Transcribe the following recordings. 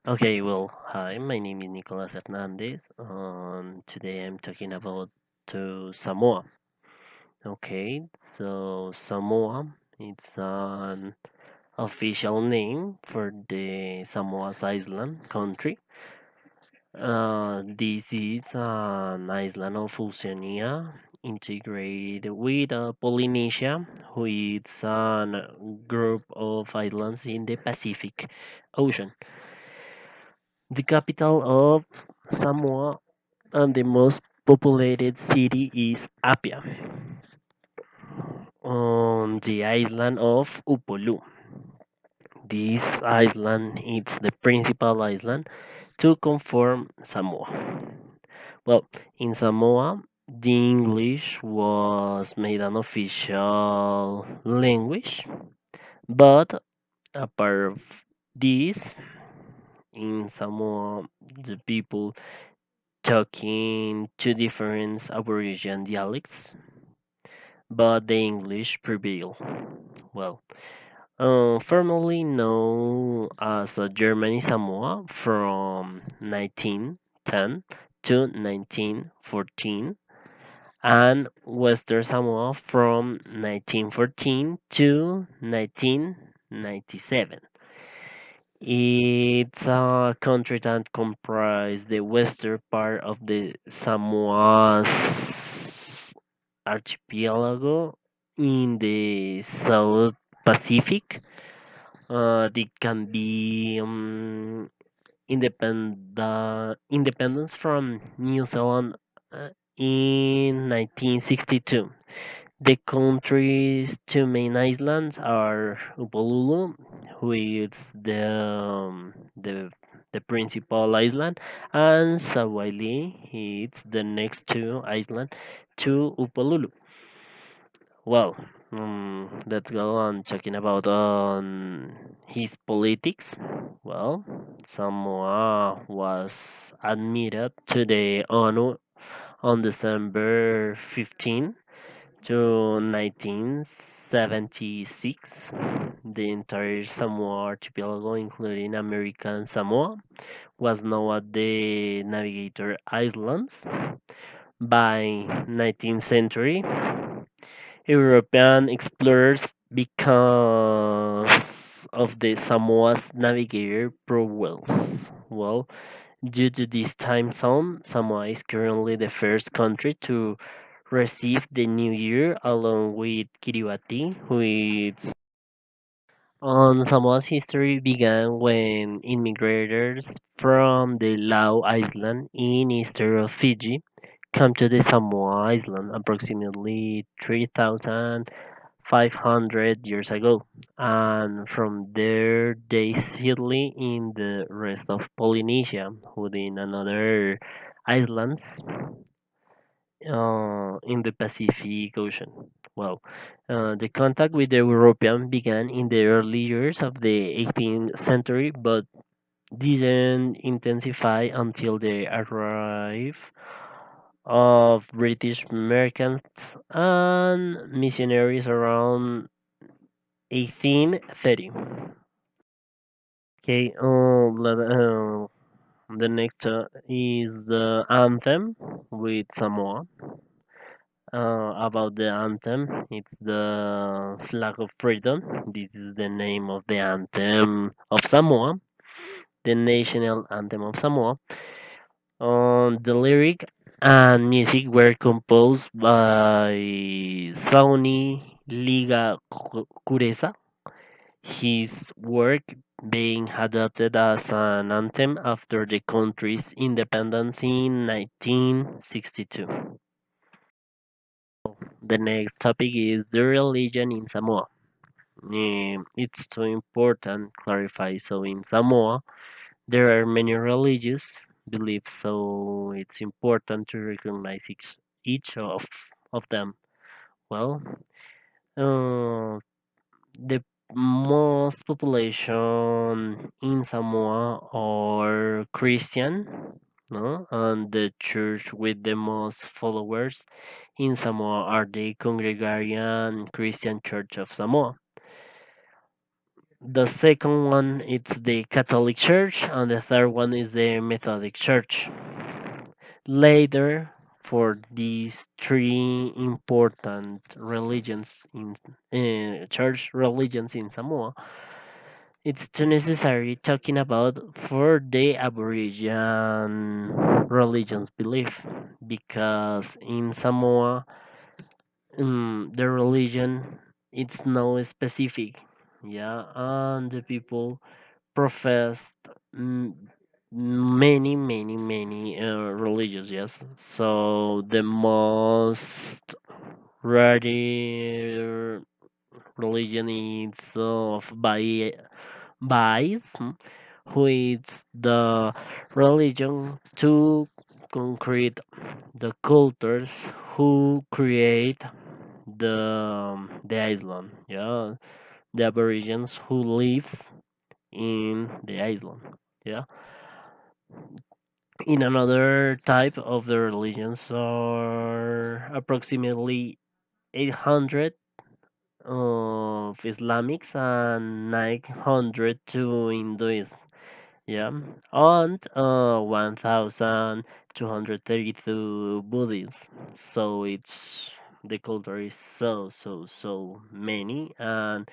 Okay, well, hi, my name is Nicolas Hernandez. Today I'm talking about Samoa. Okay, so Samoa, it's an official name for the Samoa's island country. This is an island of Oceania integrated with Polynesia, which is a group of islands in the Pacific Ocean. The capital of Samoa and the most populated city is Apia, on the island of Upolu. This island is the principal island to conform Samoa. Well, in Samoa, the English was made an official language, but apart of this, in Samoa, the people talking two different Aboriginal dialects, but the English prevail. Well, formerly known as Germany Samoa from 1910 to 1914, and Western Samoa from 1914 to 1997. It's a country that comprises the western part of the Samoa's archipelago in the South Pacific. They can be independence from New Zealand in 1962. The country's two main islands are Upolulu, who is the principal island, and Sawali, it's the next two island to Upolulu. Well, let's go on talking about his politics. Well, Samoa was admitted to the ONU on December 15 to 1976. The entire Samoa archipelago, including American Samoa, was known as the Navigator Islands. By 19th century, European explorers, because of the Samoa's navigator prowess. Well, due to this time zone, Samoa is currently the first country to receive the new year along with Kiribati, which on Samoa's history began when immigrators from the Lau Island in eastern of Fiji come to the Samoa Island approximately 3,500 years ago, and from there they settled in the rest of Polynesia, within another islands in the Pacific Ocean. Well, the contact with the European began in the early years of the 18th century, but didn't intensify until the arrival of British merchants and missionaries around 1830. Okay, the next is the anthem with Samoa. About the anthem, it's the flag of freedom. This is the name of the anthem of Samoa, the national anthem of Samoa. The lyric and music were composed by Sauni Liga Kuresa. His work being adopted as an anthem after the country's independence in 1962. The next topic is the religion in Samoa. It's too important clarify. So in Samoa, there are many religious beliefs, so it's important to recognize each of them. Well, uh, the most population in Samoa are Christian, no? And the church with the most followers in Samoa are the Congregarian Christian Church of Samoa. The second one it's the Catholic Church, and the third one is the Methodic Church. Later, for these three important religions in church religions in Samoa, it's too necessary talking about for the Aboriginal religions belief, because in Samoa, the religion it's no specific, yeah, and the people professed mm, many religions, yes. So the most rare religion is of Baha'i, who is the religion to concrete the cultures who create the island, yeah, the aborigines who lives in the island, yeah. In another type of the religions are approximately 800 of Islamics and 900 to Hinduism, yeah, and 1232 Buddhism. So it's the culture is so many, and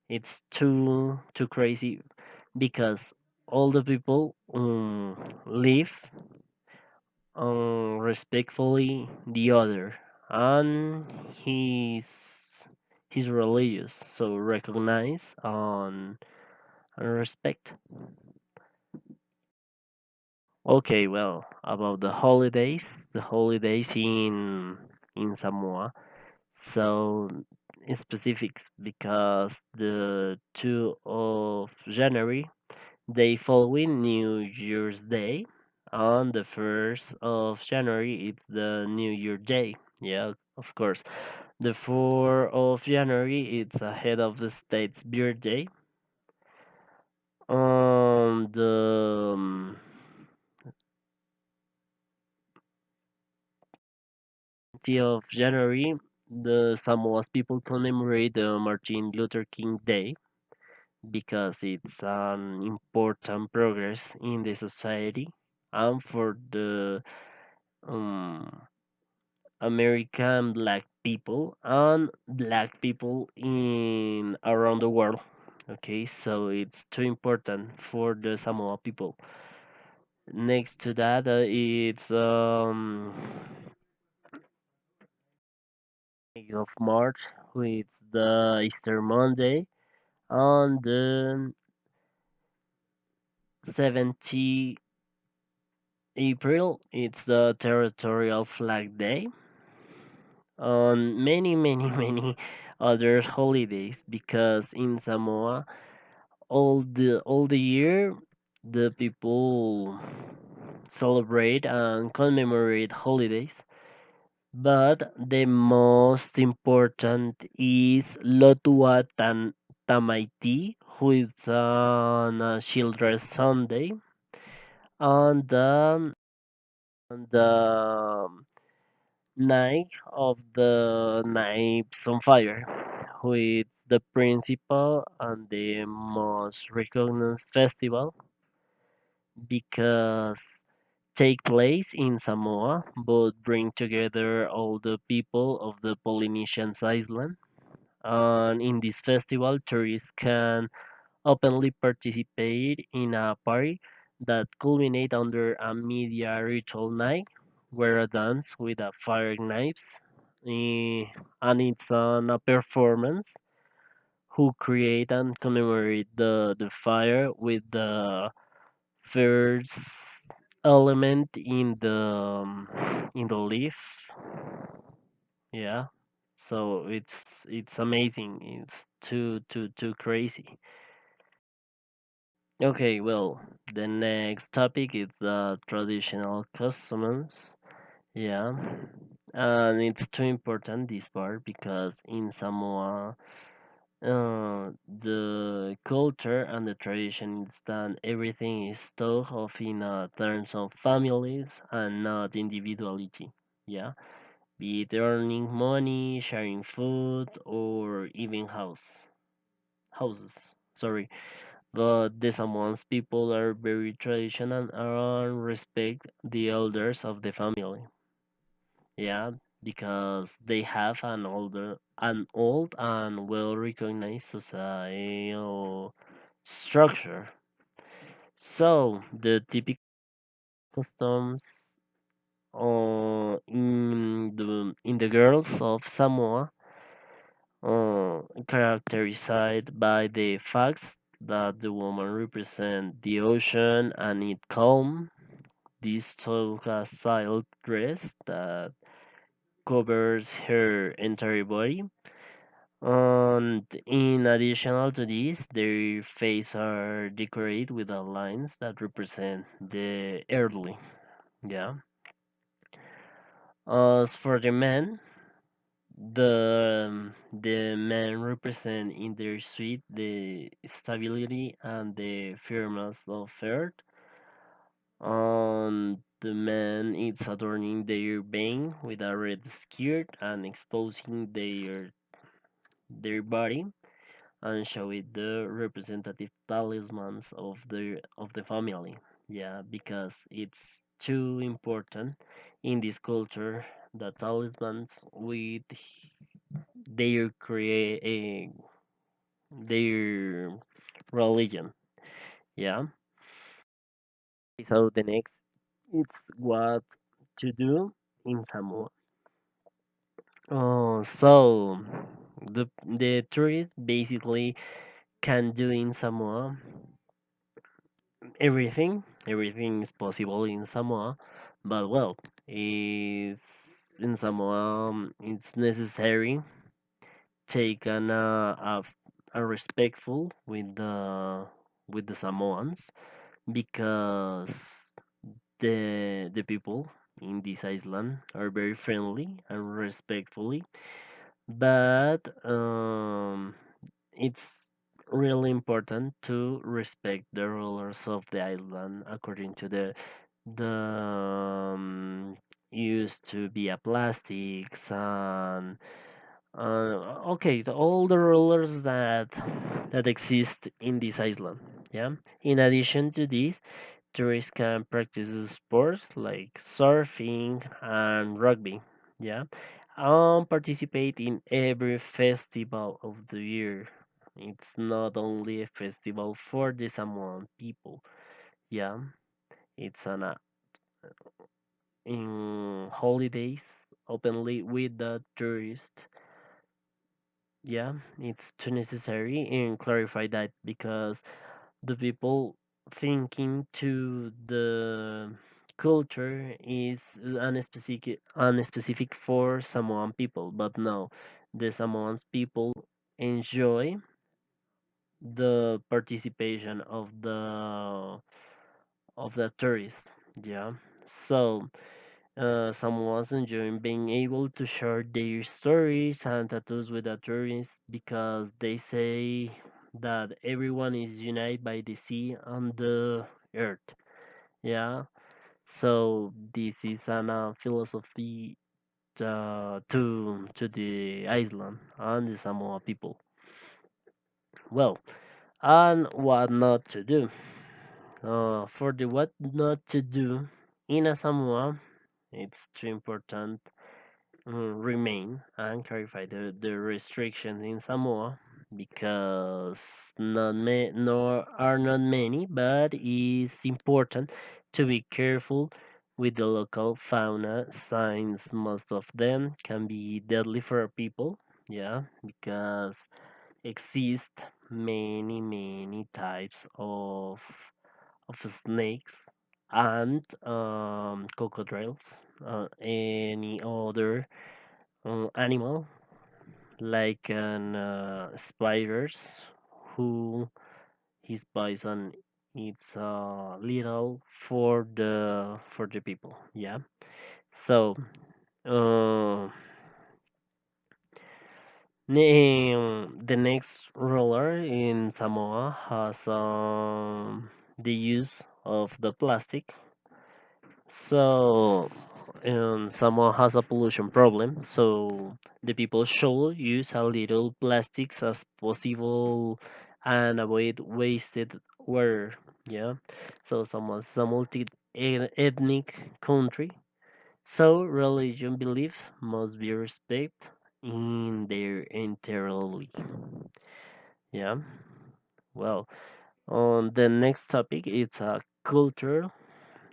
it's too crazy because all the people live respectfully the other, and he's religious, so recognize and respect. Okay, well, about the holidays in Samoa. So in specifics, because the 2 of January they following New Year's Day. On the 1st of January, it's the New Year Day. Yeah, of course. The 4th of January, it's ahead of the state's birthday. On the 20th of January, the Samoa's people commemorate the Martin Luther King Day because it's an important progress in the society and for the um, American black people and black people in around the world. Okay, so it's too important for the Samoa people. Next to that, it's 8th of March, with the Easter Monday. On the 17th April, it's the Territorial Flag Day. On many other holidays, because in Samoa all the year the people celebrate and commemorate holidays, but the most important is Lotua Tamaiti, who is on Children's Sunday, and the night of the Knives on Fire, who is the principal and the most recognized festival because take place in Samoa, but bring together all the people of the Polynesian island. And in this festival, tourists can openly participate in a party that culminate under a media ritual night, where a dance with a fire knives, and it's on a performance who create and commemorate the fire with the first element in the leaf. Yeah, so it's amazing. It's too crazy. Okay, well, the next topic is the traditional customs. Yeah, and it's too important this part because in Samoa, the culture and the tradition is that everything is thought of in terms of families and not individuality. Yeah, be it earning money, sharing food, or even houses. sorry, but the Samoans people are very traditional and respect the elders of the family. Yeah, because they have an old and well recognized societal structure. So the typical customs in the girls of Samoa characterized by the fact that the woman represents the ocean and it calm. This toga style dress that covers her entire body. And in addition to this, their face are decorated with lines that represent the earthly. Yeah. As for the men, the men represent in their suit the stability and the firmness of earth. And the man is adorning their vein with a red skirt and exposing their body and showing the representative talismans of the family. Yeah, because it's too important in this culture the talismans with their religion. Yeah. So the next it's what to do in Samoa. So the tourists basically can do in Samoa everything. Everything is possible in Samoa, but well, is in Samoa it's necessary take a respectful with the Samoans because the people in this island are very friendly and respectfully, but it's really important to respect the rulers of the island according to the used to be a plastics and okay, all the rulers that exist in this island. Yeah. In addition to this, tourists can practice sports like surfing and rugby. Yeah. Participate in every festival of the year. It's not only a festival for the Samoan people. Yeah. It's in holidays openly with the tourists. Yeah, it's too necessary and clarify that because the people thinking to the culture is unspecific for Samoan people, but no, the Samoan people enjoy the participation of the tourists. Yeah, so someone's enjoying being able to share their stories and tattoos with the tourists because they say that everyone is united by the sea and the earth. Yeah, so this is an philosophy to the island and the Samoa people. Well, and what not to do. For the what not to do in a Samoa, it's too important remain and clarify the restrictions in Samoa because nor are not many, but it's important to be careful with the local fauna since most of them can be deadly for people. Yeah, because exist many types of snakes and crocodiles, any other animal like an spiders who his poison it's little for the people. Yeah. So uh, the next ruler in Samoa has the use of the plastic. So Samoa has a pollution problem, so the people should use a little plastics as possible and avoid wasted water. Yeah, so Samoa is a multi-ethnic country, so religion beliefs must be respected in their entirely. Yeah. Well, on the next topic, it's a culture.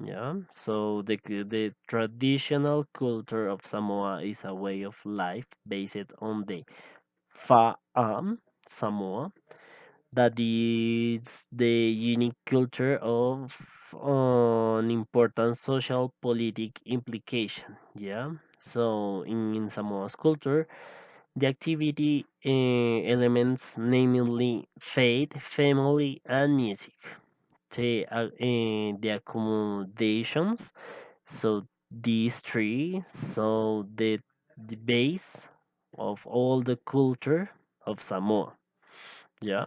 Yeah. So the traditional culture of Samoa is a way of life based on the Fa'am Samoa. That is the unique culture of an important social politic implication. Yeah. So in Samoa's culture, the activity elements, namely faith, family, and music. The accommodations. So these three, so the base of all the culture of Samoa. Yeah.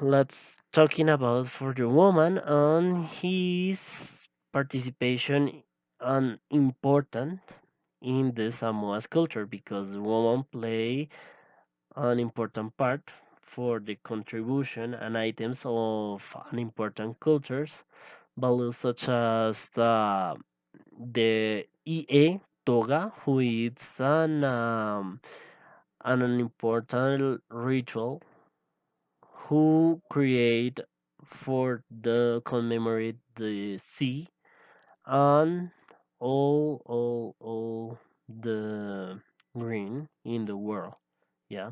Let's talking about for the woman and his participation and important in the Samoa's culture because women play an important part for the contribution and items of an important cultures values such as the EA toga, who is an important ritual who create for the commemorate the sea and all the green in the world. Yeah.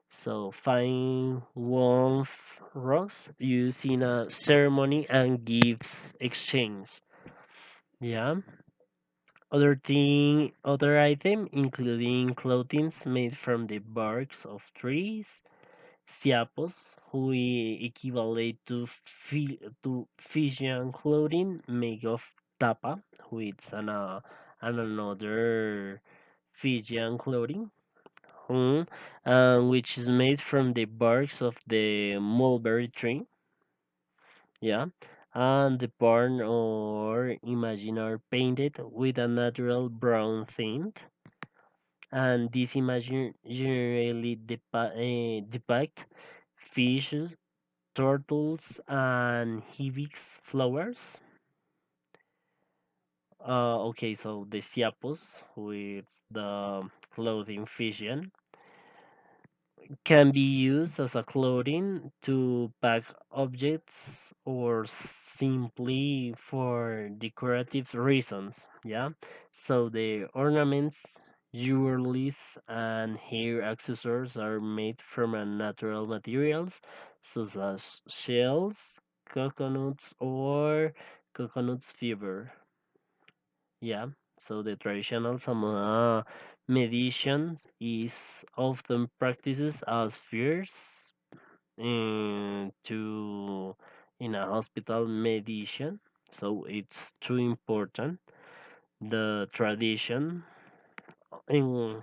So fine warmth rocks used in a ceremony and gifts exchange. Yeah. Other item including clothing made from the barks of trees, siapos, who equivalent to Fijian clothing made of tapa, which and another Fijian clothing, which is made from the barks of the mulberry tree. Yeah. And the barn or imagine are painted with a natural brown tint, and this image generally depict fishes, turtles, and hibiscus flowers. Okay, so the siapos with the clothing fission can be used as a clothing to pack objects or simply for decorative reasons. Yeah, so the ornaments, jewelry, and hair accessories are made from a natural materials such as shells, coconuts, or coconuts fiber. Yeah, so the traditional Samoa medicine is often practiced as first to in a hospital medicine. So it's too important. The tradition in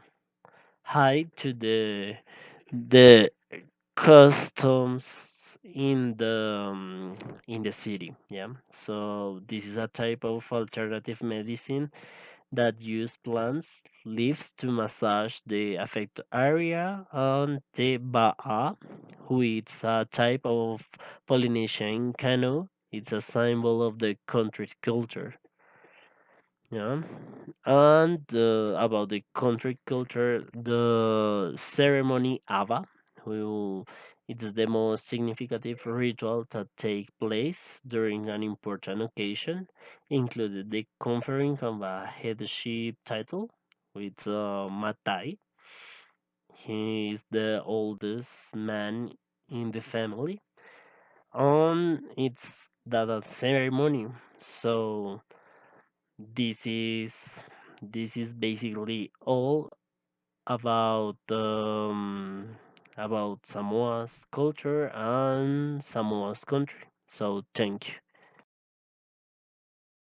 high to the customs in the city. Yeah, so this is a type of alternative medicine that use plants leaves to massage the affected area on the ba'a, which is a type of Polynesian canoe. It's a symbol of the country's culture. Yeah. And about the country culture, the ceremony Ava, who it's the most significant ritual that take place during an important occasion, included the conferring of a headship title with Matai. He is the oldest man in the family. It's that a ceremony. So this is this is basically all about Samoa's culture and Samoa's country. So thank you.